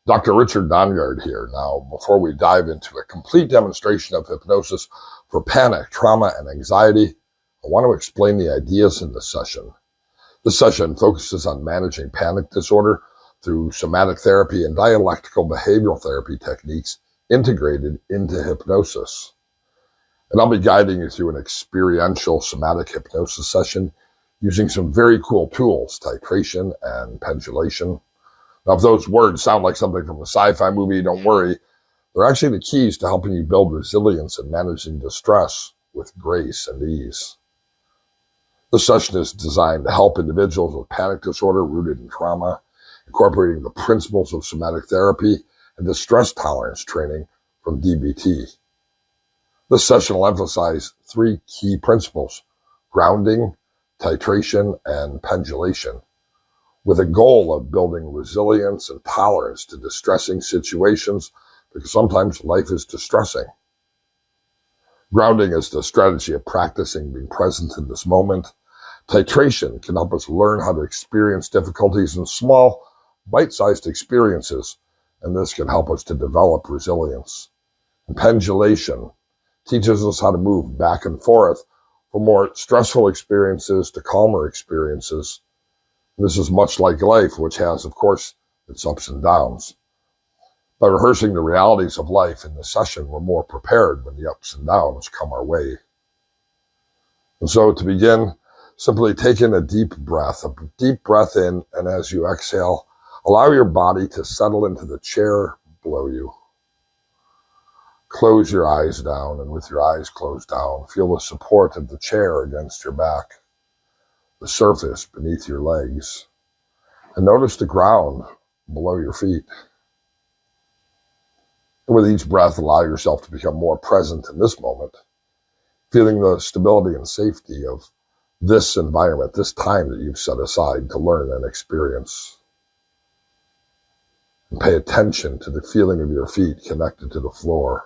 Dr. Richard Nongard here. Now, before we dive into a complete demonstration of hypnosis for panic, trauma, and anxiety, I want to explain the ideas in this session. This session focuses on managing panic disorder through somatic therapy and dialectical behavioral therapy techniques integrated into hypnosis. And I'll be guiding you through an experiential somatic hypnosis session using some very cool tools, titration and pendulation. Now, if those words sound like something from a sci-fi movie, don't worry. They're actually the keys to helping you build resilience and managing distress with grace and ease. This session is designed to help individuals with panic disorder rooted in trauma, incorporating the principles of somatic therapy and distress tolerance training from DBT. This session will emphasize three key principles: grounding, titration, and pendulation, with a goal of building resilience and tolerance to distressing situations, because sometimes life is distressing. Grounding is the strategy of practicing being present in this moment. Titration can help us learn how to experience difficulties in small, bite-sized experiences, and this can help us to develop resilience. And pendulation teaches us how to move back and forth from more stressful experiences to calmer experiences. This is much like life, which has, of course, its ups and downs. By rehearsing the realities of life in this session, we're more prepared when the ups and downs come our way. And so to begin, simply take in a deep breath in, and as you exhale, allow your body to settle into the chair below you. Close your eyes down, and with your eyes closed down, feel the support of the chair against your back, the surface beneath your legs, and notice the ground below your feet. And with each breath, allow yourself to become more present in this moment, feeling the stability and safety of this environment, this time that you've set aside to learn and experience. And pay attention to the feeling of your feet connected to the floor.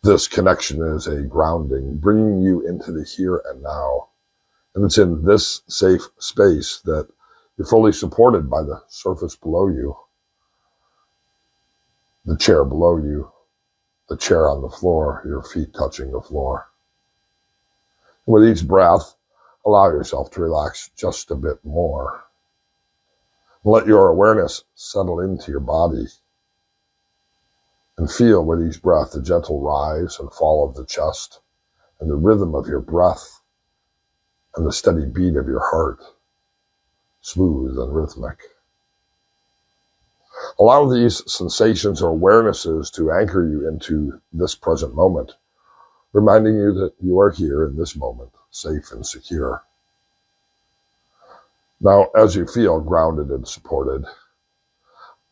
This connection is a grounding, bringing you into the here and now. And it's in this safe space that you're fully supported by the surface below you, the chair below you, the chair on the floor, your feet touching the floor. And with each breath, allow yourself to relax just a bit more. Let your awareness settle into your body. And feel with each breath the gentle rise and fall of the chest, and the rhythm of your breath, and the steady beat of your heart, smooth and rhythmic. Allow these sensations or awarenesses to anchor you into this present moment, reminding you that you are here in this moment, safe and secure. Now, as you feel grounded and supported,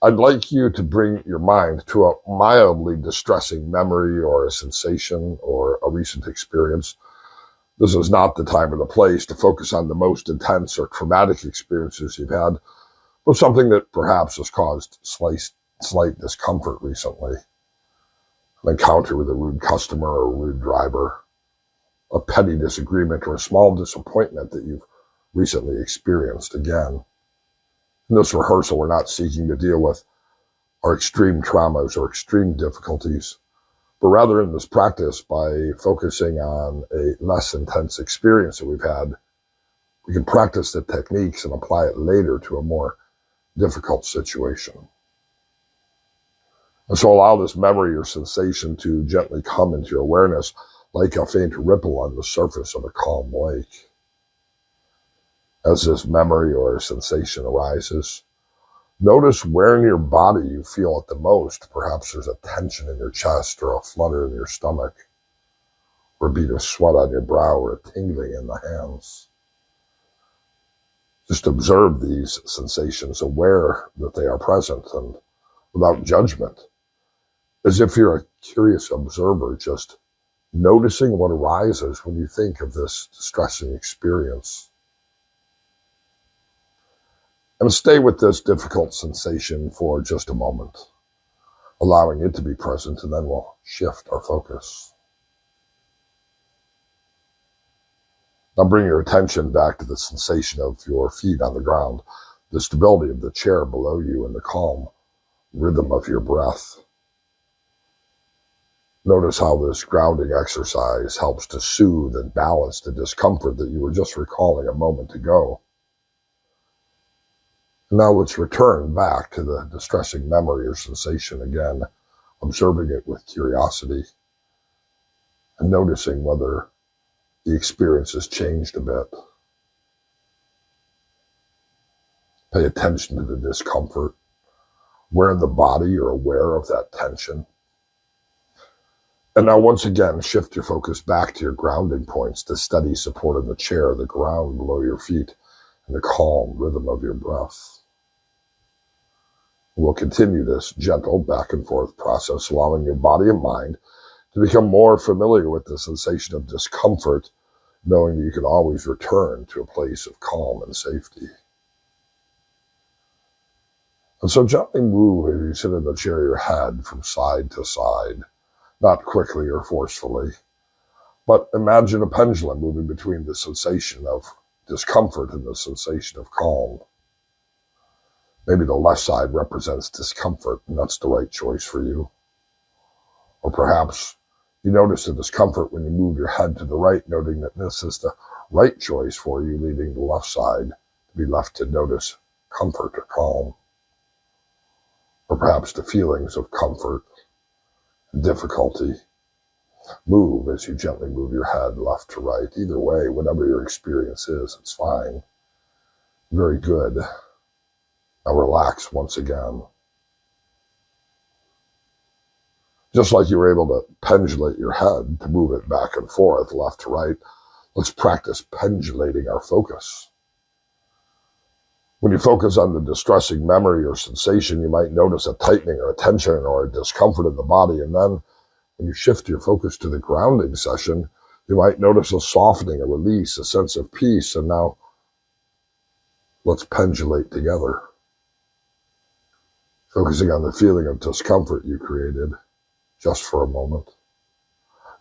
I'd like you to bring your mind to a mildly distressing memory or a sensation or a recent experience. This is not the time or the place to focus on the most intense or traumatic experiences you've had, but something that perhaps has caused slight discomfort recently. An encounter with a rude customer or a rude driver, a petty disagreement or a small disappointment that you've recently experienced again. In this rehearsal, we're not seeking to deal with our extreme traumas or extreme difficulties, but rather in this practice, by focusing on a less intense experience that we've had, we can practice the techniques and apply it later to a more difficult situation. And so allow this memory or sensation to gently come into your awareness like a faint ripple on the surface of a calm lake. As this memory or sensation arises, notice where in your body you feel it the most. Perhaps there's a tension in your chest or a flutter in your stomach, or a bead of sweat on your brow or a tingling in the hands. Just observe these sensations, aware that they are present and without judgment, as if you're a curious observer, just noticing what arises when you think of this distressing experience. And stay with this difficult sensation for just a moment, allowing it to be present, and then we'll shift our focus. Now bring your attention back to the sensation of your feet on the ground. the stability of the chair below you, and the calm rhythm of your breath. Notice how this grounding exercise helps to soothe and balance the discomfort that you were just recalling a moment ago. And now let's return back to the distressing memory or sensation again, observing it with curiosity and noticing whether the experience has changed a bit. Pay attention to the discomfort. Where in the body you're aware of that tension. And now once again, shift your focus back to your grounding points, the steady support of the chair, the ground below your feet, and the calm rhythm of your breath. We'll continue this gentle back and forth process, allowing your body and mind to become more familiar with the sensation of discomfort, knowing that you can always return to a place of calm and safety. And so gently move as you sit in the chair your head from side to side, not quickly or forcefully, but imagine a pendulum moving between the sensation of discomfort and the sensation of calm. Maybe the left side represents discomfort, and that's the right choice for you. Or perhaps you notice the discomfort when you move your head to the right, noting that this is the right choice for you, leaving the left side to be left to notice comfort or calm. Or perhaps the feelings of comfort and difficulty. Move as you gently move your head left to right. Either way, whatever your experience is, it's fine. Very good. Now relax once again. Just like you were able to pendulate your head to move it back and forth, left to right, let's practice pendulating our focus. When you focus on the distressing memory or sensation, you might notice a tightening or a tension or a discomfort in the body. And then when you shift your focus to the grounding session, you might notice a softening, a release, a sense of peace. And now let's pendulate together, focusing on the feeling of discomfort you created just for a moment,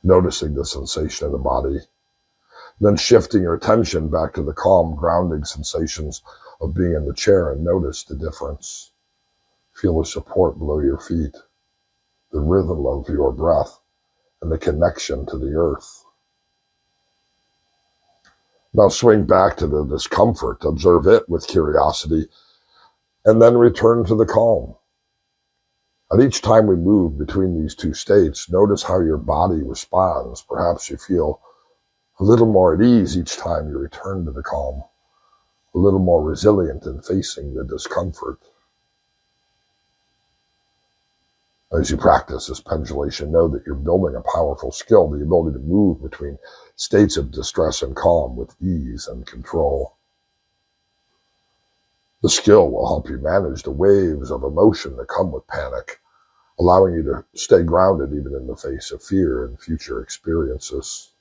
noticing the sensation in the body, then shifting your attention back to the calm, grounding sensations of being in the chair, and notice the difference. Feel the support below your feet, the rhythm of your breath, and the connection to the earth. Now swing back to the discomfort, observe it with curiosity, and then return to the calm. And each time we move between these two states, notice how your body responds. Perhaps you feel a little more at ease each time you return to the calm, a little more resilient in facing the discomfort. As you practice this pendulation, know that you're building a powerful skill, the ability to move between states of distress and calm with ease and control. The skill will help you manage the waves of emotion that come with panic, allowing you to stay grounded even in the face of fear and future experiences.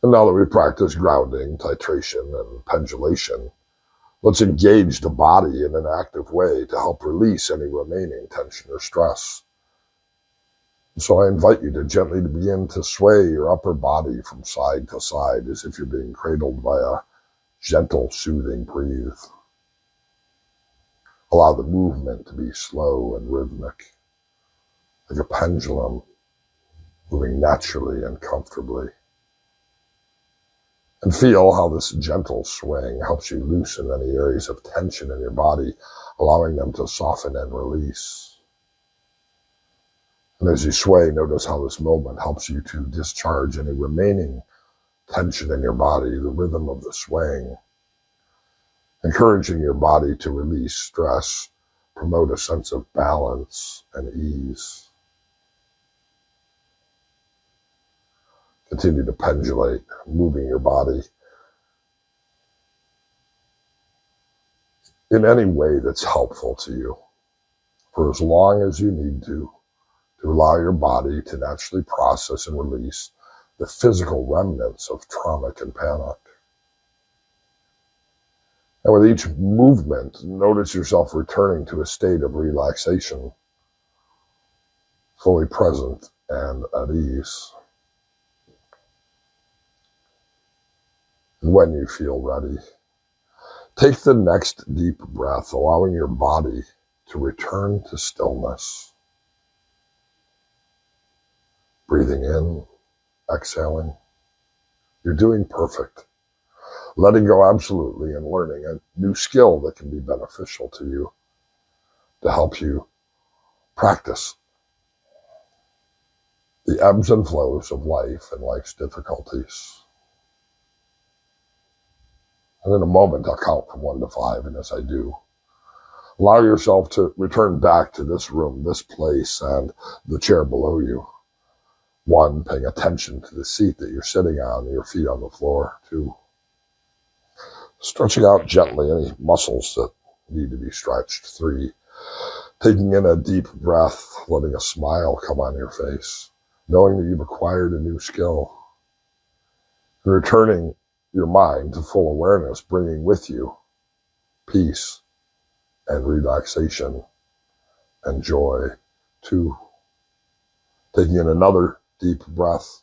And now that we practice grounding, titration, and pendulation, let's engage the body in an active way to help release any remaining tension or stress. So I invite you to gently begin to sway your upper body from side to side as if you're being cradled by a gentle, soothing breeze. Allow the movement to be slow and rhythmic, like a pendulum moving naturally and comfortably. And feel how this gentle swing helps you loosen any areas of tension in your body, allowing them to soften and release. And as you sway, notice how this moment helps you to discharge any remaining tension in your body, the rhythm of the swaying, encouraging your body to release stress, promote a sense of balance and ease. Continue to pendulate, moving your body in any way that's helpful to you, for as long as you need to allow your body to naturally process and release the physical remnants of trauma and panic. And with each movement, notice yourself returning to a state of relaxation, fully present and at ease. And when you feel ready, Take the next deep breath, allowing your body to return to stillness. Breathing in, exhaling. You're doing perfect. Letting go absolutely and learning a new skill that can be beneficial to you to help you practice the ebbs and flows of life and life's difficulties. And in a moment, I'll count from 1 to 5, and as I do, allow yourself to return back to this room, this place, and the chair below you. 1, paying attention to the seat that you're sitting on, your feet on the floor. 2, stretching out gently any muscles that need to be stretched. 3, taking in a deep breath, letting a smile come on your face, knowing that you've acquired a new skill. And returning your mind to full awareness, bringing with you peace and relaxation and joy. 2, taking in another deep breath.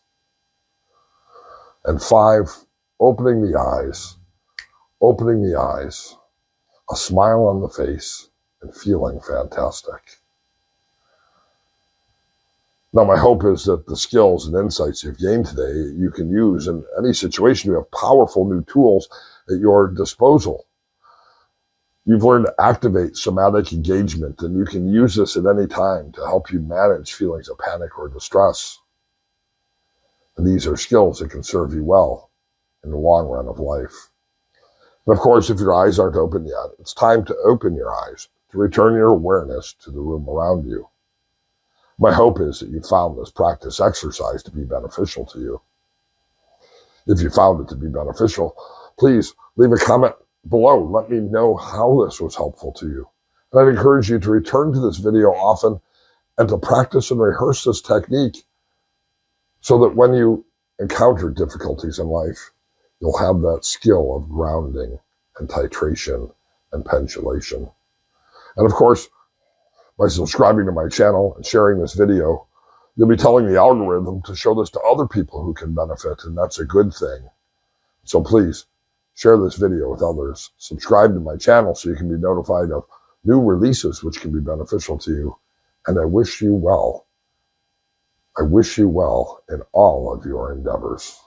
And 5, opening the eyes, a smile on the face, and feeling fantastic. Now, my hope is that the skills and insights you've gained today, you can use in any situation. You have powerful new tools at your disposal. You've learned to activate somatic engagement, and you can use this at any time to help you manage feelings of panic or distress. And these are skills that can serve you well in the long run of life. And of course, if your eyes aren't open yet, it's time to open your eyes, to return your awareness to the room around you. My hope is that you found this practice exercise to be beneficial to you. If you found it to be beneficial, please leave a comment below. Let me know how this was helpful to you. And I'd encourage you to return to this video often and to practice and rehearse this technique so that when you encounter difficulties in life, you'll have that skill of grounding and titration and pendulation. And of course, by subscribing to my channel and sharing this video, you'll be telling the algorithm to show this to other people who can benefit, and that's a good thing. So please, share this video with others. Subscribe to my channel so you can be notified of new releases which can be beneficial to you. And I wish you well. I wish you well in all of your endeavors.